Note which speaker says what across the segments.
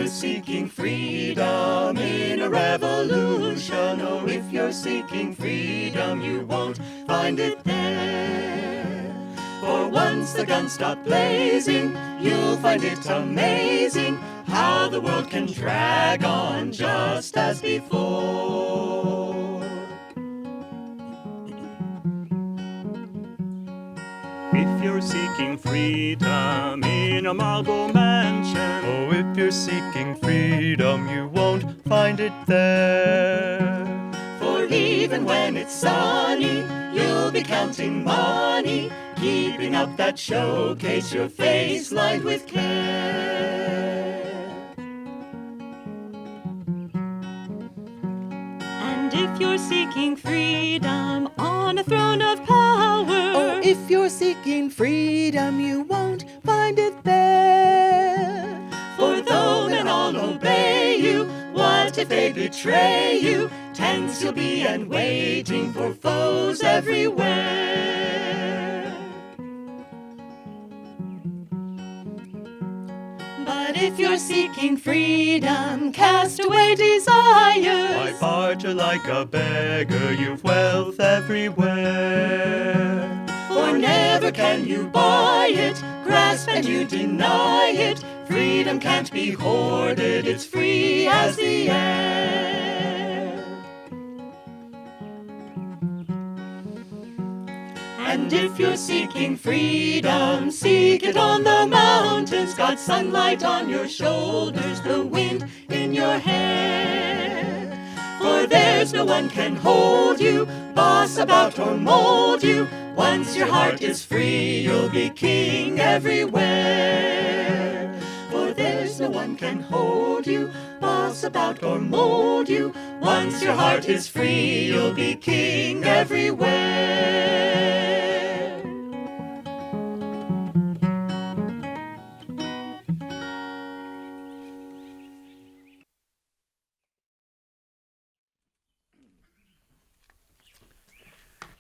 Speaker 1: you're seeking freedom in a revolution, oh, if you're seeking freedom, you won't find it there. For once the guns stop blazing, you'll find it amazing how the world can drag on just as before. If you're seeking freedom in a marble mansion,
Speaker 2: oh, if you're seeking freedom, you won't find it there.
Speaker 1: For even when it's sunny, you'll be counting money, keeping up that showcase, your face lined with care.
Speaker 3: And if you're seeking freedom on a throne of power,
Speaker 4: oh, if you're seeking freedom, you won't find it there.
Speaker 1: For though men all obey you, what if they betray you? Tense you'll be and waiting for foes everywhere.
Speaker 3: but if you're seeking freedom, cast away desires.
Speaker 2: Why barter like a beggar? You've wealth everywhere.
Speaker 1: For never can you buy it, grasp and you deny it. Freedom can't be hoarded, it's free as the air. And if you're seeking freedom, seek it on the mountains. Got sunlight on your shoulders, the wind in your hair. For there's no one can hold you, boss about or mold you. Once your heart is free, you'll be king everywhere. For there's no one can hold you, boss about or mold you. Once your heart is free, you'll be king everywhere.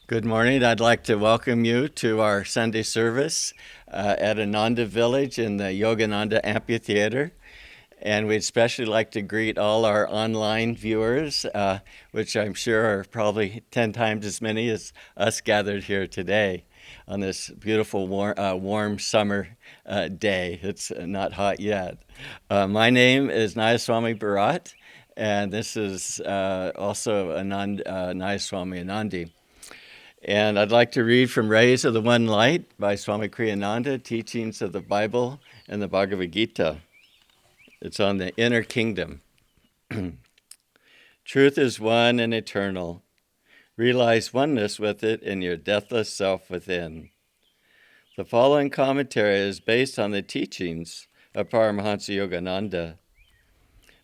Speaker 5: Good morning. I'd like to welcome you to our Sunday service at Ananda Village in the Yogananda Amphitheater. And we'd especially like to greet all our online viewers, which I'm sure are probably 10 times as many as us gathered here today on this beautiful warm summer day. It's not hot yet. My name is Nayaswamis Bharat, and this is also Nayaswamis Anandi. And I'd like to read from Rays of the One Light by Swami Kriyananda, Teachings of the Bible and the Bhagavad Gita. It's on the inner kingdom. Truth is one and eternal. Realize oneness with it in your deathless self within. The following commentary is based on the teachings of Paramahansa Yogananda.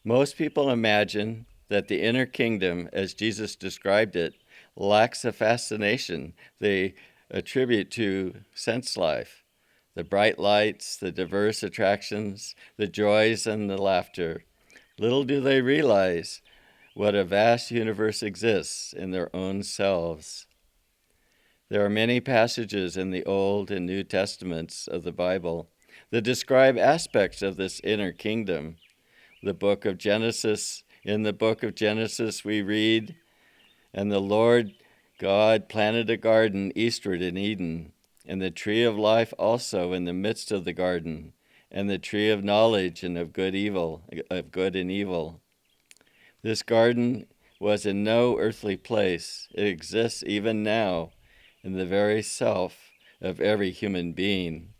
Speaker 5: Most people imagine that the inner kingdom, as Jesus described it, lacks the fascination they attribute to sense life, the bright lights, the diverse attractions, the joys and the laughter. Little do they realize what a vast universe exists in their own selves. There are many passages in the Old and New Testaments of the Bible that describe aspects of this inner kingdom. In the book of Genesis we read, "And the Lord God planted a garden eastward in Eden, and the tree of life also in the midst of the garden, and the tree of knowledge and of good and evil. This garden was in no earthly place. It exists even now in the very self of every human being."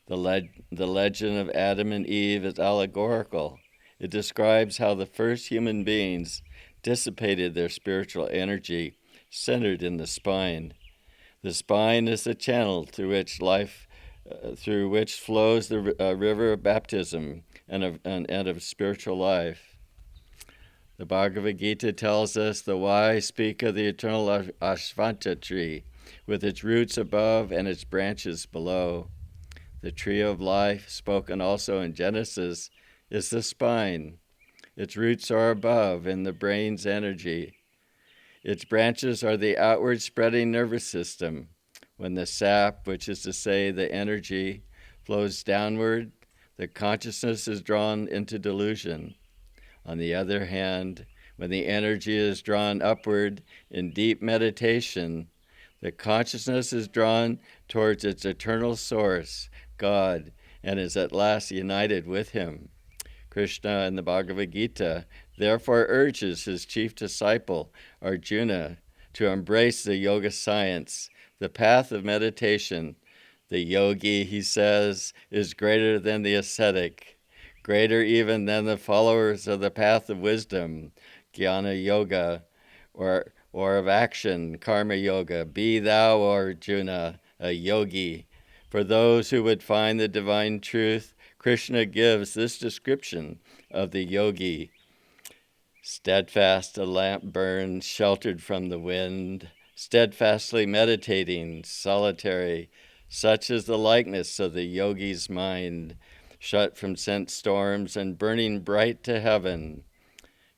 Speaker 5: The legend of Adam and Eve is allegorical. It describes how the first human beings dissipated their spiritual energy centered in the spine. The spine is the channel through which flows the river of baptism and of spiritual life. The Bhagavad Gita tells us the wise speak of the eternal Ashvanta tree, with its roots above and its branches below. The tree of life, spoken also in Genesis, is the spine. Its roots are above in the brain's energy. Its branches are the outward spreading nervous system. When the sap, which is to say the energy, flows downward, the consciousness is drawn into delusion. On the other hand, when the energy is drawn upward in deep meditation, the consciousness is drawn towards its eternal source, God, and is at last united with him. Krishna in the Bhagavad Gita therefore urges his chief disciple, Arjuna, to embrace the yoga science, the path of meditation. The yogi, he says, is greater than the ascetic, greater even than the followers of the path of wisdom, jnana yoga, or of action, karma yoga. Be thou, Arjuna, a yogi. For those who would find the divine truth, Krishna gives this description of the yogi. Steadfast a lamp burns, sheltered from the wind, steadfastly meditating, solitary. Such is the likeness of the yogi's mind, shut from sense storms and burning bright to heaven.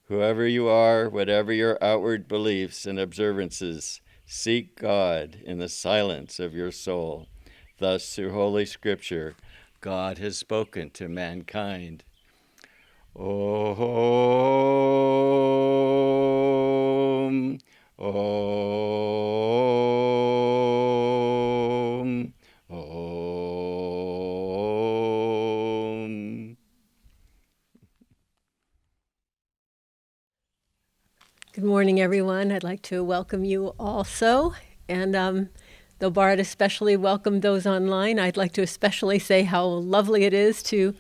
Speaker 5: Whoever you are, whatever your outward beliefs and observances, seek God in the silence of your soul. Thus, through Holy Scripture, God has spoken to mankind. Om, Om, Om.
Speaker 6: Good morning, everyone. I'd like to welcome you also. And though Bharat especially welcomed those online, I'd like to especially say how lovely it is to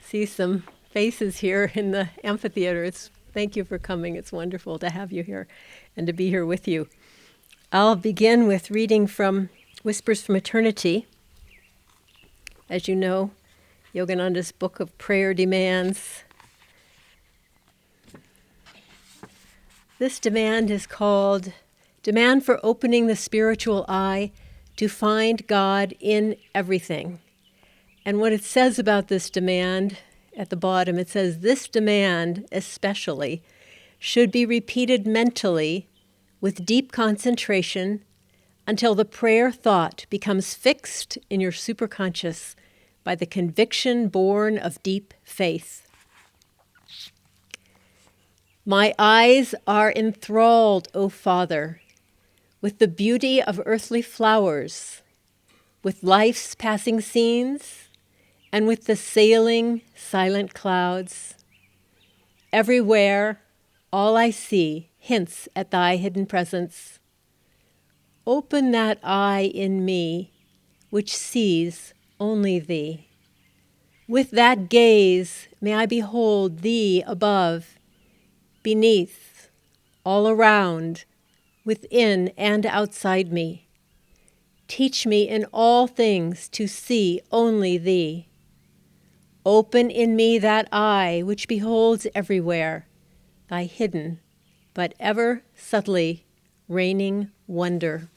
Speaker 6: see some faces here in the amphitheater. Thank you for coming. It's wonderful to have you here and to be here with you. I'll begin with reading from Whispers from Eternity. As you know, Yogananda's book of prayer demands. This demand is called Demand for Opening the Spiritual Eye to Find God in Everything. And what it says about this demand, at the bottom, it says, this demand especially should be repeated mentally with deep concentration until the prayer thought becomes fixed in your superconscious by the conviction born of deep faith. My eyes are enthralled, O Father, with the beauty of earthly flowers, with life's passing scenes, and with the sailing, silent clouds. Everywhere, all I see hints at thy hidden presence. Open that eye in me, which sees only thee. With that gaze, may I behold thee above, beneath, all around, within and outside me. Teach me in all things to see only thee. Open in me that eye which beholds everywhere thy hidden, but ever subtly reigning wonder.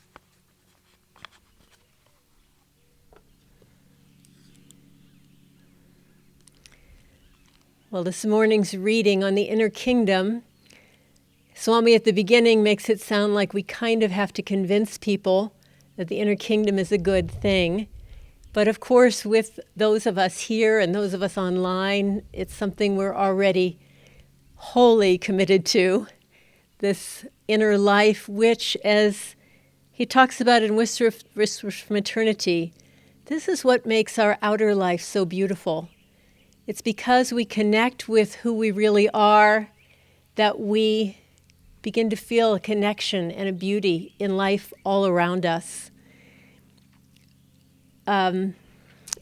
Speaker 6: Well, this morning's reading on the inner kingdom, Swami at the beginning makes it sound like we kind of have to convince people that the inner kingdom is a good thing. But of course, with those of us here and those of us online, it's something we're already wholly committed to, this inner life, which, as he talks about in Whispers from Eternity, this is what makes our outer life so beautiful. It's because we connect with who we really are that we begin to feel a connection and a beauty in life all around us.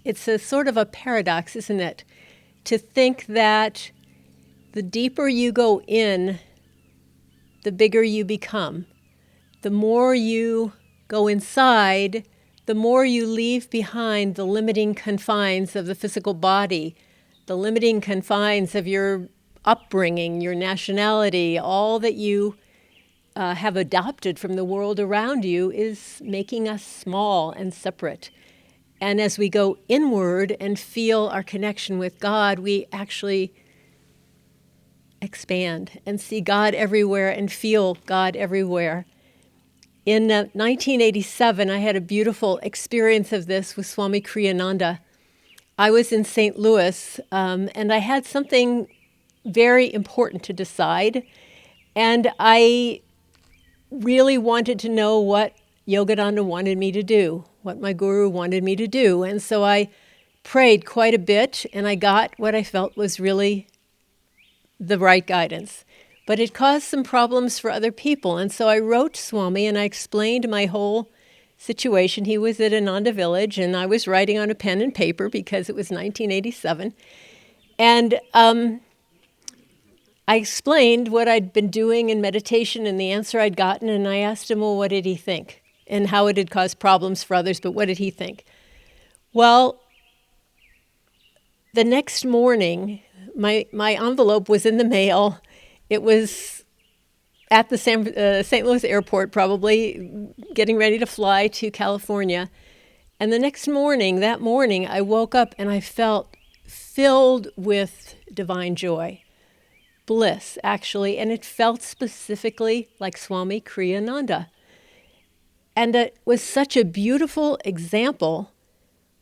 Speaker 6: It's a sort of a paradox, isn't it? To think that the deeper you go in, the bigger you become. The more you go inside, the more you leave behind the limiting confines of the physical body, the limiting confines of your upbringing, your nationality, all that you have adopted from the world around you is making us small and separate. And as we go inward and feel our connection with God, we actually expand and see God everywhere and feel God everywhere. In 1987, I had a beautiful experience of this with Swami Kriyananda. I was in St. Louis, and I had something very important to decide, and I really wanted to know what Yogananda wanted me to do, what my guru wanted me to do. And so I prayed quite a bit, and I got what I felt was really the right guidance. But it caused some problems for other people. And so I wrote Swami, and I explained my whole situation. He was at Ananda Village, and I was writing on a pen and paper because it was 1987. And I explained what I'd been doing in meditation and the answer I'd gotten, and I asked him, well, what did he think? And how it had caused problems for others, but what did he think? Well, the next morning, my envelope was in the mail. It was at the St. Louis airport, probably getting ready to fly to California. And the next morning, I woke up and I felt filled with divine joy. Bliss, actually, and it felt specifically like Swami Kriyananda. And it was such a beautiful example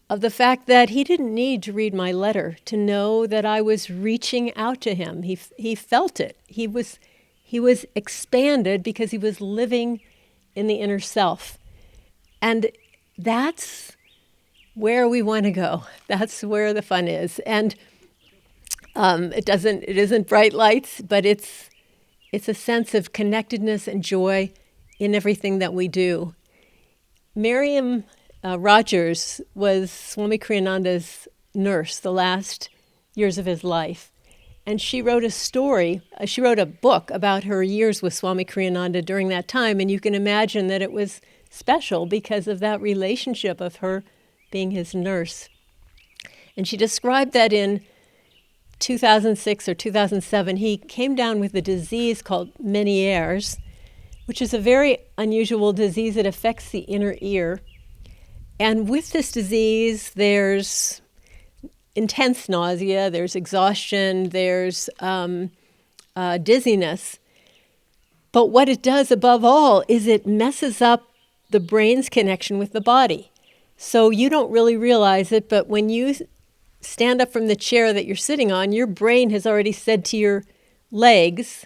Speaker 6: of the fact that he didn't need to read my letter to know that I was reaching out to him. He felt it. He was expanded because he was living in the inner self. And that's where we want to go. That's where the fun is. And it isn't bright lights, but it's a sense of connectedness and joy in everything that we do. Miriam Rogers was Swami Kriyananda's nurse the last years of his life. And she wrote a book about her years with Swami Kriyananda during that time. And you can imagine that it was special because of that relationship of her being his nurse. And she described that in 2006 or 2007, he came down with a disease called Meniere's, which is a very unusual disease that affects the inner ear. And with this disease, there's intense nausea, there's exhaustion, there's dizziness. But what it does above all is it messes up the brain's connection with the body. So you don't really realize it, but when you stand up from the chair that you're sitting on, your brain has already said to your legs,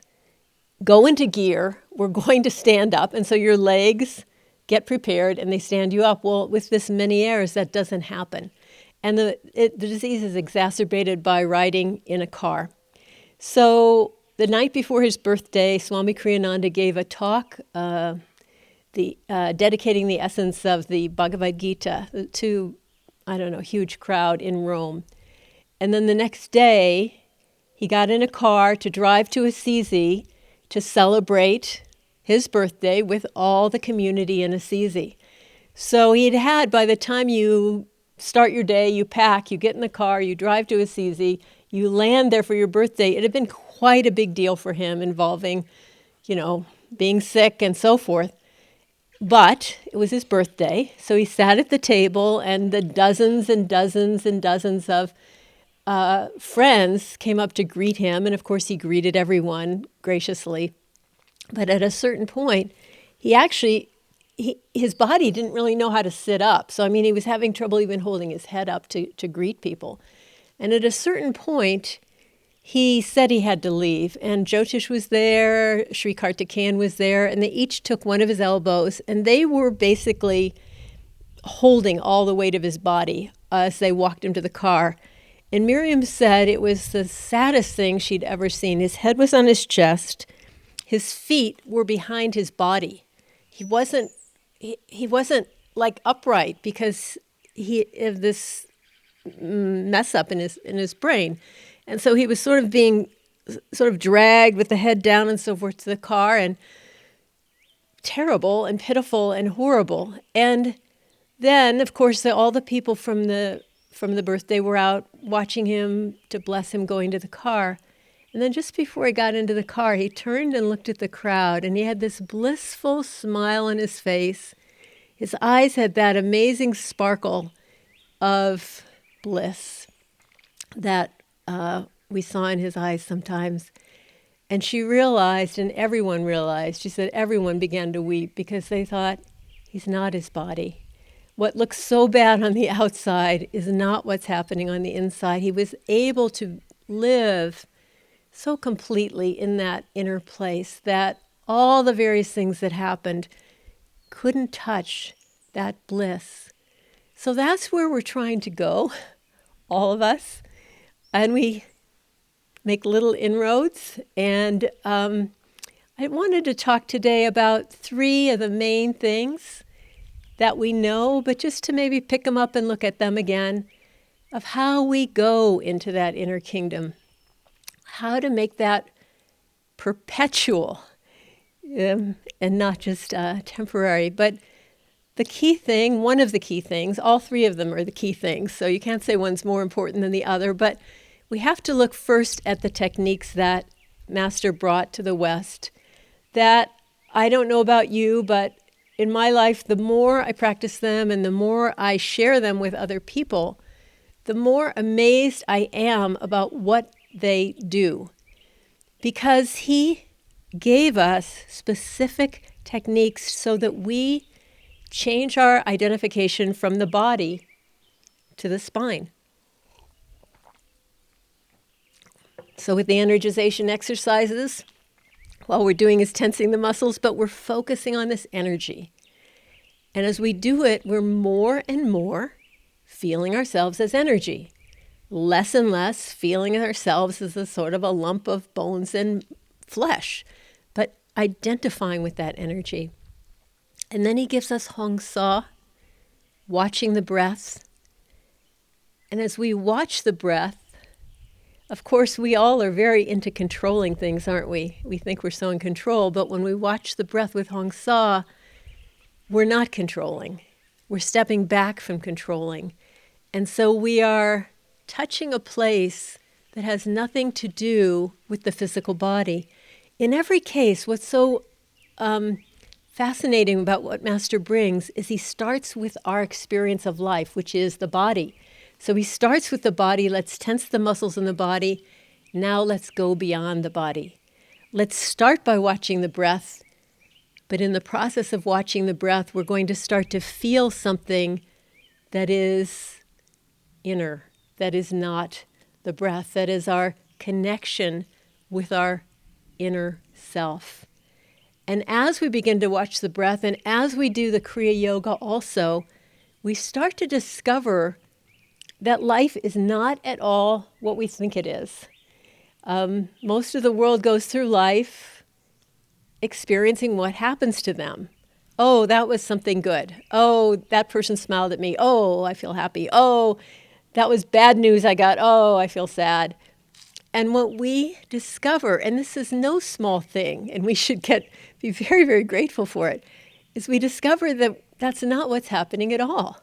Speaker 6: go into gear, we're going to stand up. And so your legs get prepared and they stand you up. Well, with this Meniere's, that doesn't happen. And the disease is exacerbated by riding in a car. So the night before his birthday, Swami Kriyananda gave a talk dedicating the essence of the Bhagavad Gita to huge crowd in Rome. And then the next day, he got in a car to drive to Assisi to celebrate his birthday with all the community in Assisi. So he'd had, by the time you start your day, you pack, you get in the car, you drive to Assisi, you land there for your birthday. It had been quite a big deal for him involving, being sick and so forth. But it was his birthday, so he sat at the table, and the dozens and dozens and dozens of friends came up to greet him, and of course he greeted everyone graciously. But at a certain point, his body didn't really know how to sit up. So, he was having trouble even holding his head up to greet people. And at a certain point, he said he had to leave, and Jyotish was there, Sri Kartikeyan was there, and they each took one of his elbows, and they were basically holding all the weight of his body as they walked him to the car. And Miriam said it was the saddest thing she'd ever seen. His head was on his chest, his feet were behind his body. He wasn't like upright because he had this mess up in his brain. And so he was sort of dragged with the head down and so forth to the car, and terrible and pitiful and horrible. And then, of course, all the people from the birthday were out watching him to bless him going to the car. And then just before he got into the car, he turned and looked at the crowd, and he had this blissful smile on his face. His eyes had that amazing sparkle of bliss that we saw in his eyes sometimes. And she realized, and everyone realized, she said everyone began to weep because they thought, he's not his body. what looks so bad on the outside is not what's happening on the inside. He was able to live so completely in that inner place that all the various things that happened couldn't touch that bliss. So that's where we're trying to go, all of us. And we make little inroads. And I wanted to talk today about 3 of the main things that we know, but just to maybe pick them up and look at them again, of how we go into that inner kingdom, how to make that perpetual and not just temporary. But the key thing, one of the key things, all 3 of them are the key things, so you can't say one's more important than the other, but we have to look first at the techniques that Master brought to the West that I don't know about you, but in my life, the more I practice them and the more I share them with other people, the more amazed I am about what they do. Because he gave us specific techniques so that we change our identification from the body to the spine. So with the energization exercises, all we're doing is tensing the muscles, but we're focusing on this energy. And as we do it, we're more and more feeling ourselves as energy, less and less feeling ourselves as a sort of a lump of bones and flesh, but identifying with that energy. And then he gives us Hong Sa, watching the breath. And as we watch the breath, of course, we all are very into controlling things, aren't we? We think we're so in control, but when we watch the breath with Hong Sa, we're not controlling. We're stepping back from controlling. And so we are touching a place that has nothing to do with the physical body. In every case, what's so fascinating about what Master brings is he starts with our experience of life, which is the body. So he starts with the body. Let's tense the muscles in the body. Now let's go beyond the body. Let's start by watching the breath. But in the process of watching the breath, we're going to start to feel something that is inner, that is not the breath, that is our connection with our inner self. And as we begin to watch the breath, and as we do the Kriya Yoga also, we start to discover that life is not at all what we think it is. Most of the world goes through life experiencing what happens to them. Oh, that was something good. Oh, that person smiled at me. Oh, I feel happy. Oh, that was bad news I got. Oh, I feel sad. And what we discover, and this is no small thing, and we should be very, very grateful for it, is we discover that that's not what's happening at all.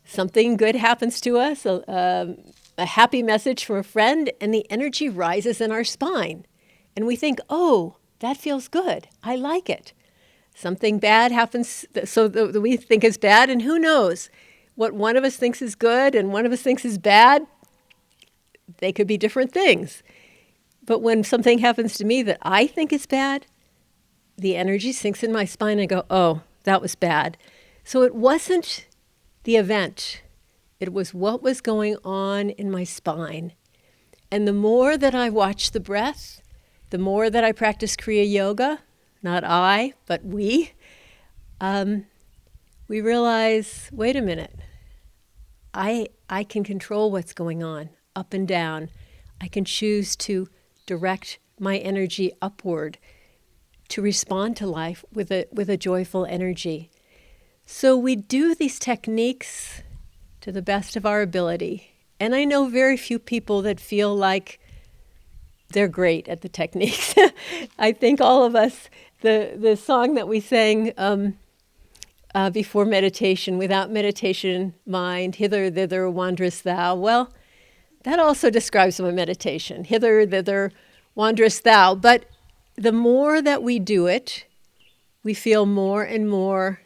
Speaker 6: Something good happens to us, a happy message from a friend, and the energy rises in our spine. And we think, oh, that feels good. I like it. Something bad happens, so that we think is bad, and who knows? What one of us thinks is good and one of us thinks is bad, they could be different things. But when something happens to me that I think is bad, the energy sinks in my spine and I go, oh, that was bad. So it wasn't the event. It was what was going on in my spine. And the more that I watch the breath, the more that I practice Kriya Yoga, not I, but we realize, wait a minute, I can control what's going on, up and down. I can choose to direct my energy upward to respond to life with a joyful energy. So we do these techniques to the best of our ability. And I know very few people that feel like they're great at the techniques. I think all of us, the song that we sang before meditation, without meditation, mind, hither, thither, wanderest thou. Well, that also describes my meditation. Hither, thither, wanderest thou. But the more that we do it, we feel more and more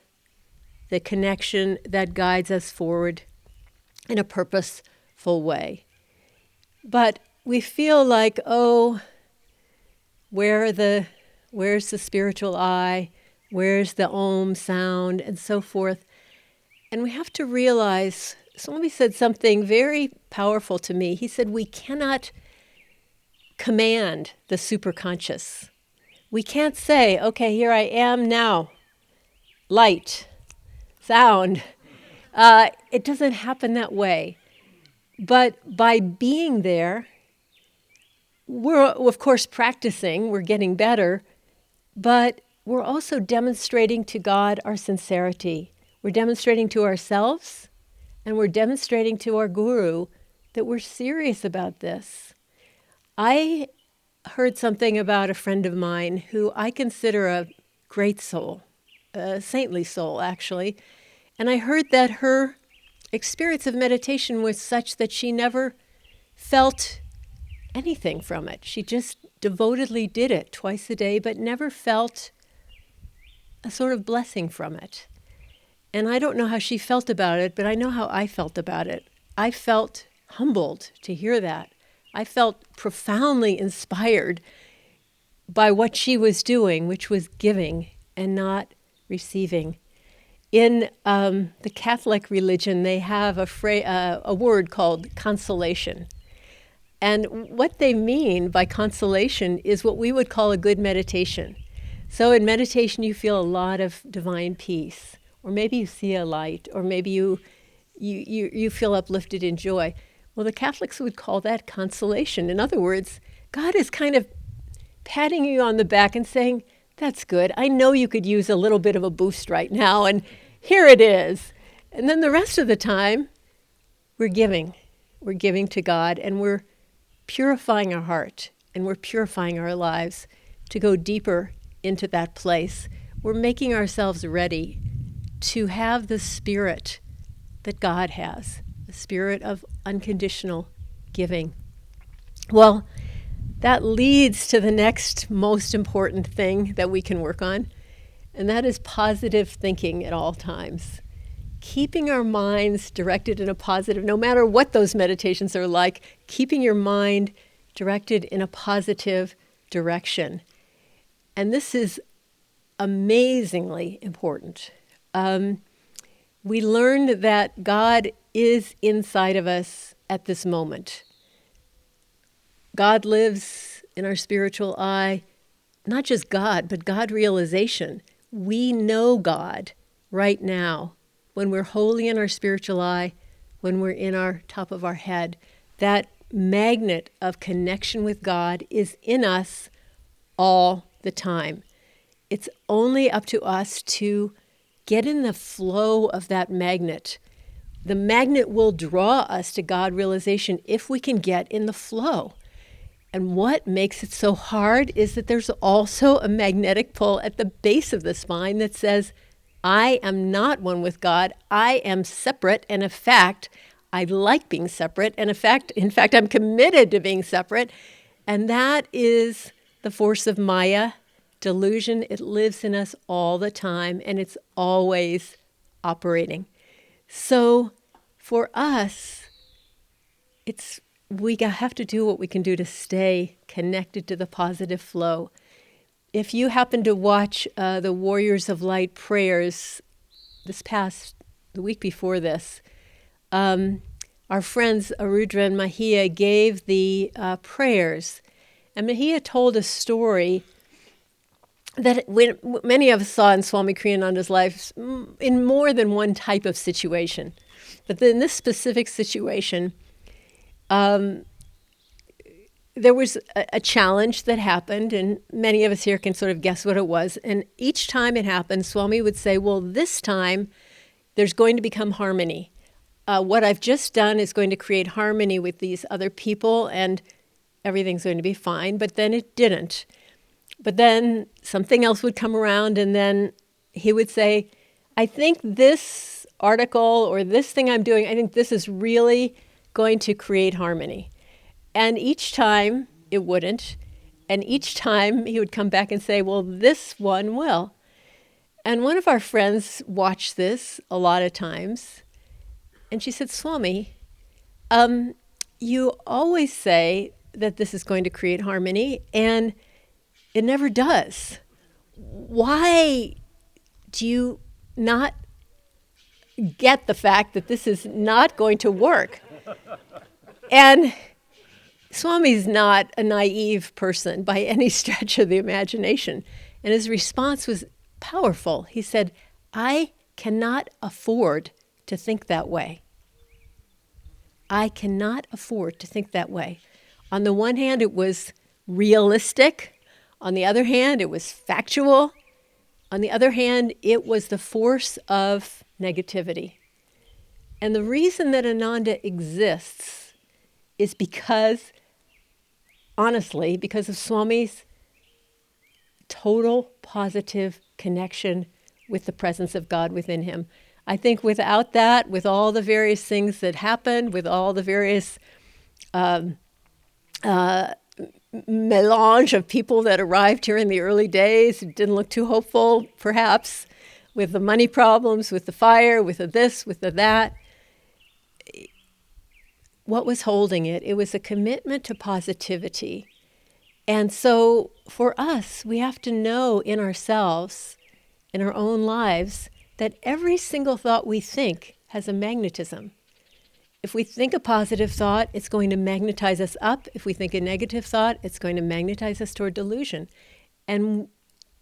Speaker 6: the connection that guides us forward in a purposeful way. But we feel like, oh, where's the spiritual eye? Where's the Om sound? And so forth. And we have to realize, somebody said something very powerful to me. He said, we cannot command the superconscious. We can't say, okay, here I am now, light, sound. It doesn't happen that way. But by being there, we're, of course, practicing, we're getting better, but we're also demonstrating to God our sincerity. We're demonstrating to ourselves, and we're demonstrating to our guru that we're serious about this. I heard something about a friend of mine who I consider a great soul, a saintly soul, actually. And I heard that her experience of meditation was such that she never felt anything from it. She just devotedly did it twice a day, but never felt a sort of blessing from it. And I don't know how she felt about it, but I know how I felt about it. I felt humbled to hear that. I felt profoundly inspired by what she was doing, which was giving and not receiving. In the Catholic religion, they have a word called consolation. And what they mean by consolation is what we would call a good meditation. So in meditation, you feel a lot of divine peace, or maybe you see a light, or maybe you feel uplifted in joy. Well, the Catholics would call that consolation. In other words, God is kind of patting you on the back and saying, that's good. I know you could use a little bit of a boost right now, and here it is. And then the rest of the time, we're giving. We're giving to God, and we're purifying our heart, and we're purifying our lives to go deeper into that place. We're making ourselves ready to have the spirit that God has, the spirit of unconditional giving. Well, that leads to the next most important thing that we can work on, and that is positive thinking at all times. Keeping our minds directed in a positive, no matter what those meditations are like, keeping your mind directed in a positive direction. And this is amazingly important. We learned that God is inside of us at this moment. God lives in our spiritual eye, not just God, but God realization. We know God right now when we're wholly in our spiritual eye, when we're in our top of our head. That magnet of connection with God is in us all the time. It's only up to us to get in the flow of that magnet. The magnet will draw us to God realization if we can get in the flow. And what makes it so hard is that there's also a magnetic pull at the base of the spine that says, I am not one with God. I am separate. And in fact, I like being separate. And in fact, I'm committed to being separate. And that is the force of Maya, delusion. It lives in us all the time, and it's always operating. So for us, we have to do what we can do to stay connected to the positive flow. If you happen to watch the Warriors of Light prayers the week before this, our friends Arudra and Mahia gave the prayers. And Mahia told a story that many of us saw in Swami Kriyananda's life in more than one type of situation. But in this specific situation, there was a challenge that happened, and many of us here can sort of guess what it was. And each time it happened, Swami would say, well, this time there's going to become harmony. What I've just done is going to create harmony with these other people, and everything's going to be fine. But then it didn't. But then something else would come around, and then he would say, I think this article or this thing I'm doing, I think this is really going to create harmony. And each time it wouldn't. And each time he would come back and say, well, this one will. And one of our friends watched this a lot of times. And she said, Swami, you always say that this is going to create harmony, and it never does. Why do you not get the fact that this is not going to work. And Swami's not a naive person by any stretch of the imagination. And his response was powerful. He said, I cannot afford to think that way. I cannot afford to think that way. On the one hand, it was realistic. On the other hand, it was factual. On the other hand, it was the force of negativity. And the reason that Ananda exists is because, honestly, because of Swami's total positive connection with the presence of God within him. I think without that, with all the various things that happened, with all the various melange of people that arrived here in the early days, it didn't look too hopeful, perhaps, with the money problems, with the fire, with the this, with the that. What was holding it? It was a commitment to positivity. And so for us, we have to know in ourselves, in our own lives, that every single thought we think has a magnetism. If we think a positive thought, it's going to magnetize us up. If we think a negative thought, it's going to magnetize us toward delusion. And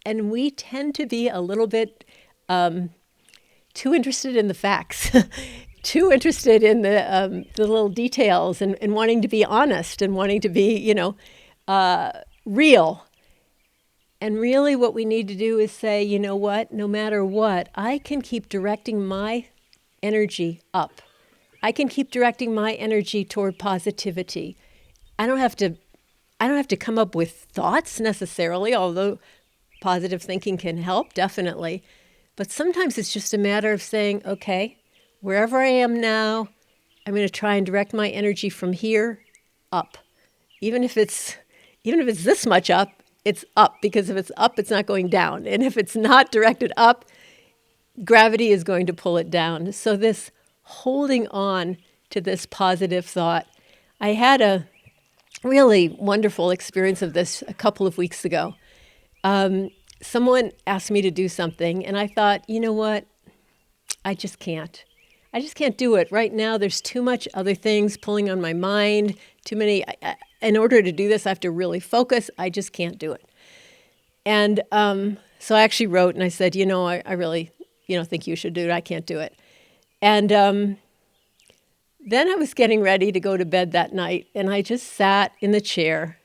Speaker 6: we tend to be a little bit too interested in the facts, too interested in the little details and wanting to be honest and wanting to be, real. And really what we need to do is say, you know what, no matter what, I can keep directing my energy up. I can keep directing my energy toward positivity. I don't have to come up with thoughts necessarily, although positive thinking can help, definitely. But sometimes it's just a matter of saying, okay, wherever I am now, I'm going to try and direct my energy from here up. Even if it's this much up, it's up, because if it's up, it's not going down. And if it's not directed up, gravity is going to pull it down. So this holding on to this positive thought. I had a really wonderful experience of this a couple of weeks ago. Someone asked me to do something, and I thought, you know what? I just can't. I just can't do it. Right now, there's too much other things pulling on my mind, too many. In order to do this, I have to really focus. I just can't do it. And so I actually wrote, and I said, I really, think you should do it. I can't do it. And then I was getting ready to go to bed that night, and I just sat in the chair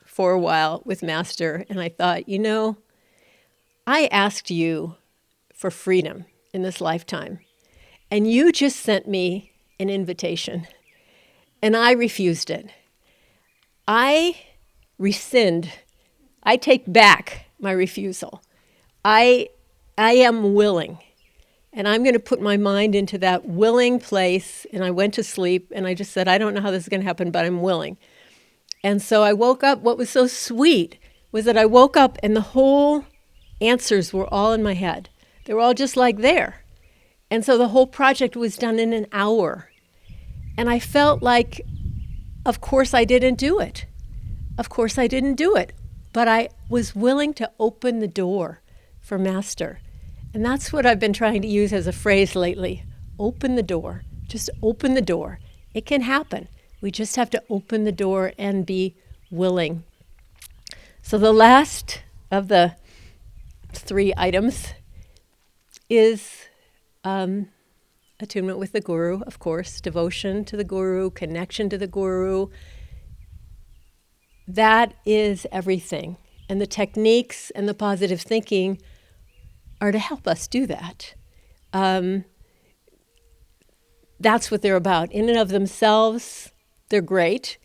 Speaker 6: for a while with Master, and I thought, I asked you for freedom in this lifetime, and you just sent me an invitation, and I refused it. I rescind. I take back my refusal. I am willing. And I'm going to put my mind into that willing place. And I went to sleep and I just said, I don't know how this is going to happen, but I'm willing. And so I woke up. What was so sweet was that I woke up and the whole answers were all in my head. They were all just like there. And so the whole project was done in an hour. And I felt like, of course I didn't do it. Of course I didn't do it. But I was willing to open the door for Master. And that's what I've been trying to use as a phrase lately. Open the door. Just open the door. It can happen. We just have to open the door and be willing. So the last of the 3 items is attunement with the Guru, of course, devotion to the Guru, connection to the Guru. That is everything. And the techniques and the positive thinking are to help us do that. That's what they're about. In and of themselves, they're great,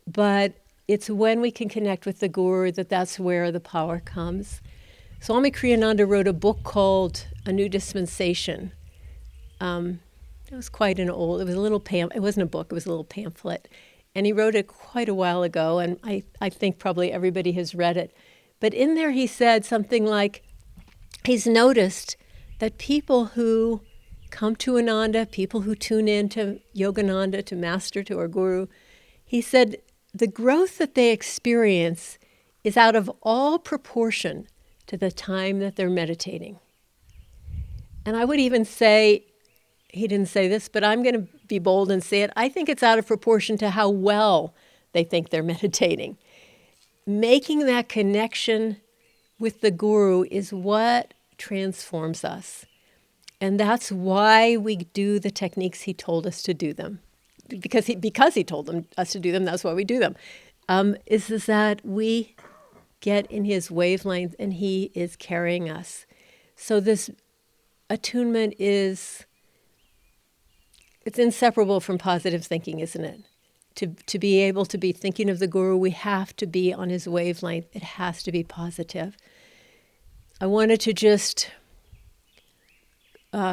Speaker 6: but it's when we can connect with the Guru that's where the power comes. Swami Kriyananda wrote a book called A New Dispensation. It was quite an old, it was a little it wasn't a book, it was a little pamphlet. And he wrote it quite a while ago, and I think probably everybody has read it. But in there he said something like, he's noticed that people who come to Ananda, people who tune in to Yogananda, to Master, to our Guru, he said the growth that they experience is out of all proportion to the time that they're meditating. And I would even say he didn't say this, but I'm going to be bold and say it. I think it's out of proportion to how well they think they're meditating. Making that connection with the Guru is what transforms us. And that's why we do the techniques he told us to do them. Because he told us to do them, that's why we do them. Is that we get in his wavelength and he is carrying us. So this attunement it's inseparable from positive thinking, isn't it? To be able to be thinking of the Guru, we have to be on his wavelength. It has to be positive. I wanted to just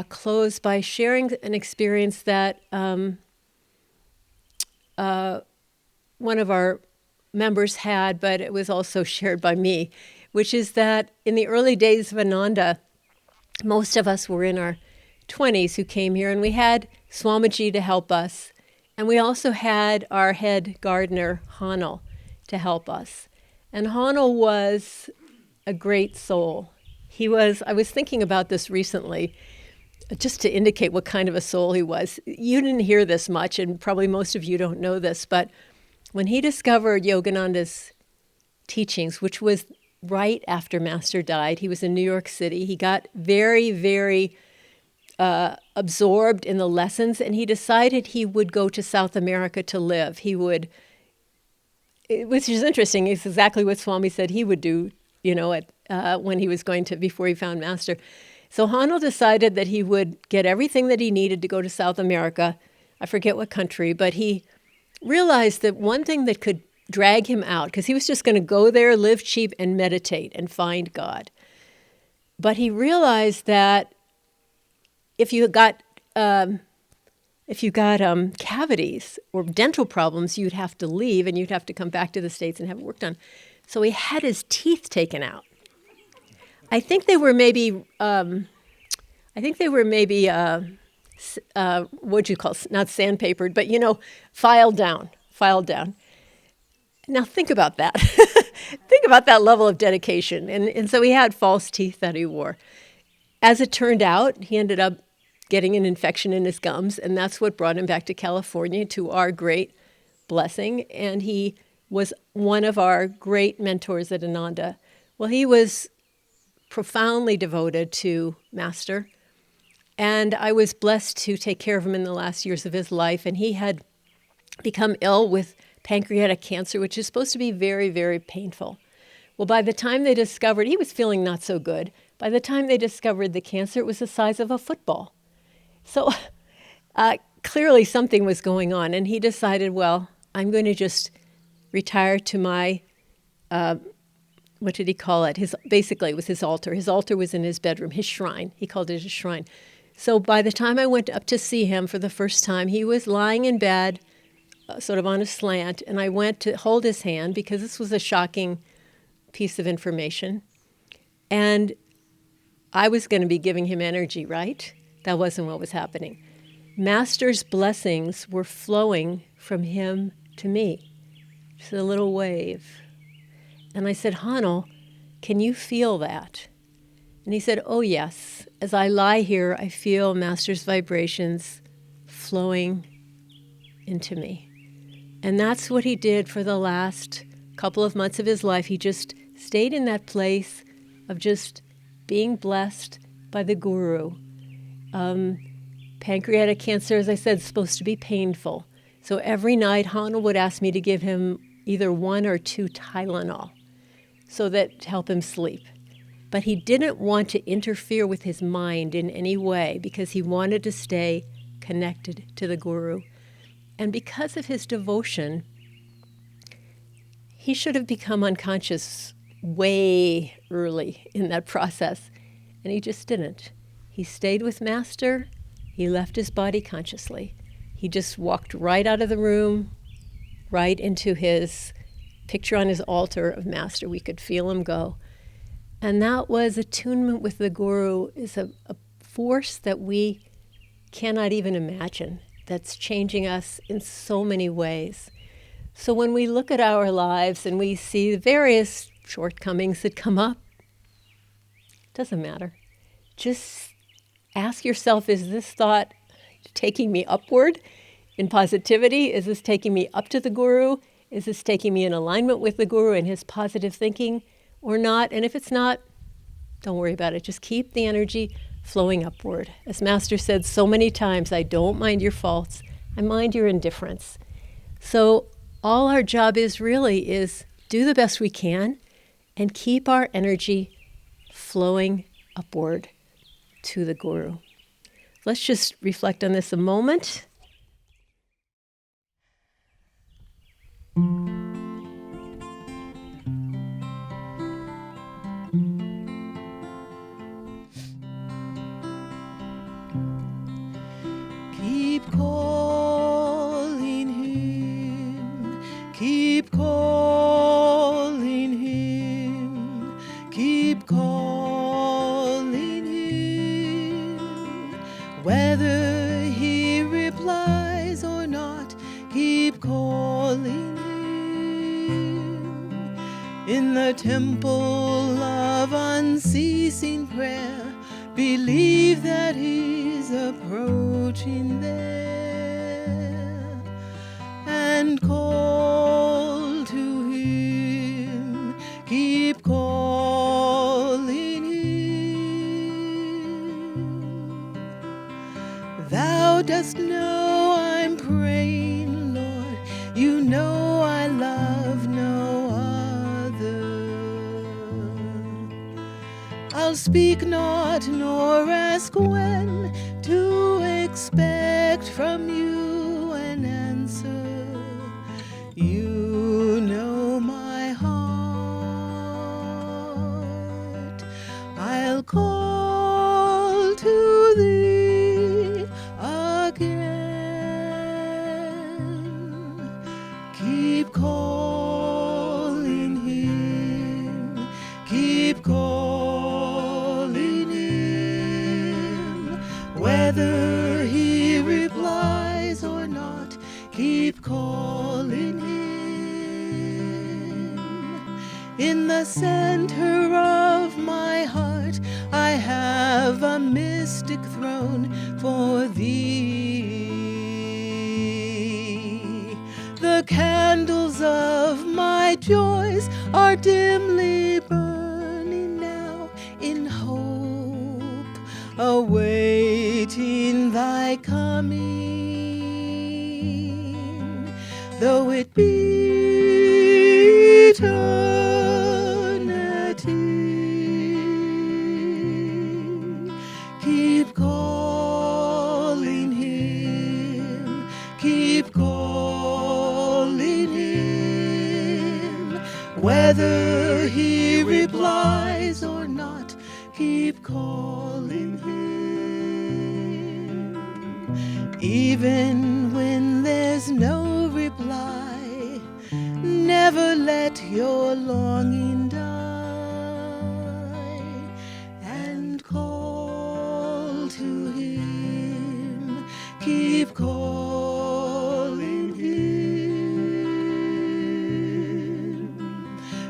Speaker 6: close by sharing an experience that one of our members had, but it was also shared by me, which is that in the early days of Ananda, most of us were in our 20s who came here, and we had Swamiji to help us, and we also had our head gardener, Hanel, to help us. And Hanel was a great soul. I was thinking about this recently, just to indicate what kind of a soul he was. You didn't hear this much, and probably most of you don't know this, but when he discovered Yogananda's teachings, which was right after Master died, he was in New York City. He got very, very absorbed in the lessons, and he decided he would go to South America to live. Which is interesting. It's exactly what Swami said he would do, when he was before he found Master. So Hanel decided that he would get everything that he needed to go to South America. I forget what country, but he realized that one thing that could drag him out, because he was just going to go there, live cheap, and meditate and find God. But he realized that if you got cavities or dental problems, you'd have to leave and you'd have to come back to the States and have it worked on. So he had his teeth taken out. I think they were maybe what'd you call, not sandpapered, but filed down. Now think about that. Think about that level of dedication. And so he had false teeth that he wore. As it turned out, he ended up getting an infection in his gums, and that's what brought him back to California, to our great blessing. And he was one of our great mentors at Ananda. Well, he was profoundly devoted to Master, and I was blessed to take care of him in the last years of his life, and he had become ill with pancreatic cancer, which is supposed to be very, very painful. Well, by the time they discovered, he was feeling not so good. By the time they discovered the cancer, it was the size of a football. So clearly something was going on, and he decided, well, I'm going to just retire to my what did he call it? Basically, it was his altar. His altar was in his bedroom, his shrine. He called it his shrine. So by the time I went up to see him for the first time, he was lying in bed, sort of on a slant, and I went to hold his hand because this was a shocking piece of information. And I was going to be giving him energy, right? That wasn't what was happening. Master's blessings were flowing from him to me. Just a little wave. And I said, Hanel, can you feel that? And he said, oh, yes. As I lie here, I feel Master's vibrations flowing into me. And that's what he did for the last couple of months of his life. He just stayed in that place of just being blessed by the Guru. Pancreatic cancer, as I said, is supposed to be painful. So every night, Hanel would ask me to give him either 1 or 2 Tylenol, so that to help him sleep. But he didn't want to interfere with his mind in any way because he wanted to stay connected to the Guru. And because of his devotion, he should have become unconscious way early in that process. And he just didn't. He stayed with Master. He left his body consciously. He just walked right out of the room, right into his picture on his altar of Master. We could feel him go. And that was attunement with the Guru, is a force that we cannot even imagine, that's changing us in so many ways. So when we look at our lives and we see the various shortcomings that come up, it doesn't matter. Just ask yourself, is this thought taking me upward in positivity? Is this taking me up to the Guru? Is this taking me in alignment with the Guru and his positive thinking or not? And if it's not, don't worry about it. Just keep the energy flowing upward. As Master said so many times, I don't mind your faults. I mind your indifference. So all our job is do the best we can and keep our energy flowing upward to the Guru. Let's just reflect on this a moment.
Speaker 4: Keep calling him, keep calling him, keep calling him. Whether he replies or not, keep calling him. In the temple of unceasing prayer, believe that he's approaching there, and call to him, keep calling him. Thou dost know I'm praying, Lord, you know I love no other. I'll speak not nor ask when to expect from you an answer. You know my heart. I'll call to thee again. Keep calling him, keep calling him. Whether he replies or not, keep calling him. In the center of my heart, I have a mystic throne for thee. The candles of my joys are dimly burning now in hope, awaiting thy coming, though it be eternity. Keep calling him, keep calling him. Whether he replies or not, keep calling him. Even when there's no reply, never let your longing die, and call to him, keep calling him.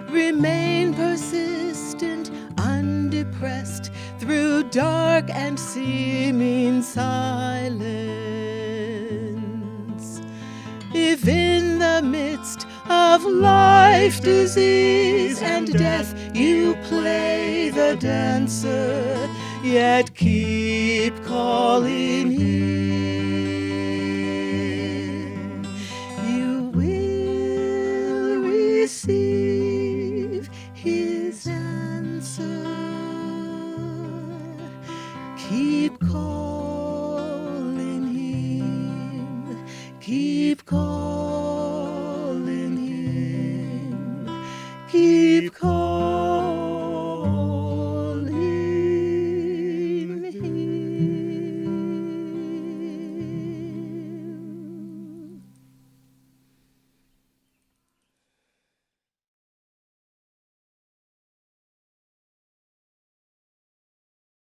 Speaker 4: Remain persistent, undepressed, through dark and seeming silence. If in the midst of life, disease, and death you play the dancer, yet keep calling him. You will receive his answer. Keep calling him, keep calling him, keep calling